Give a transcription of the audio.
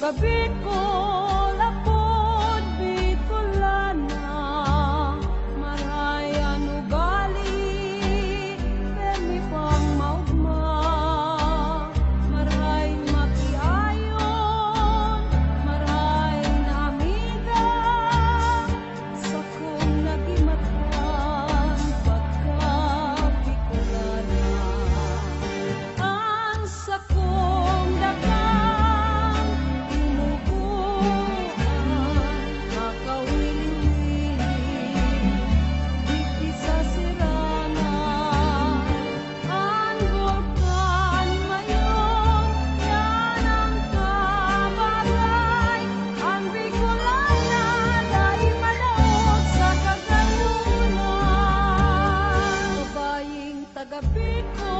Bicol, apod Bicolana, marayan ugali, permi pang maugma, maray makiayon, maray na amiga, sa kong nagimatan, pagka Bicolana. Ang sa kong dagang inubuan, makawili-wili, di sa sirana, ang bulkan mayon, yan ang kabagay, ang Bicolana, dahil manaog sa kagalunan, babaying taga Bicol.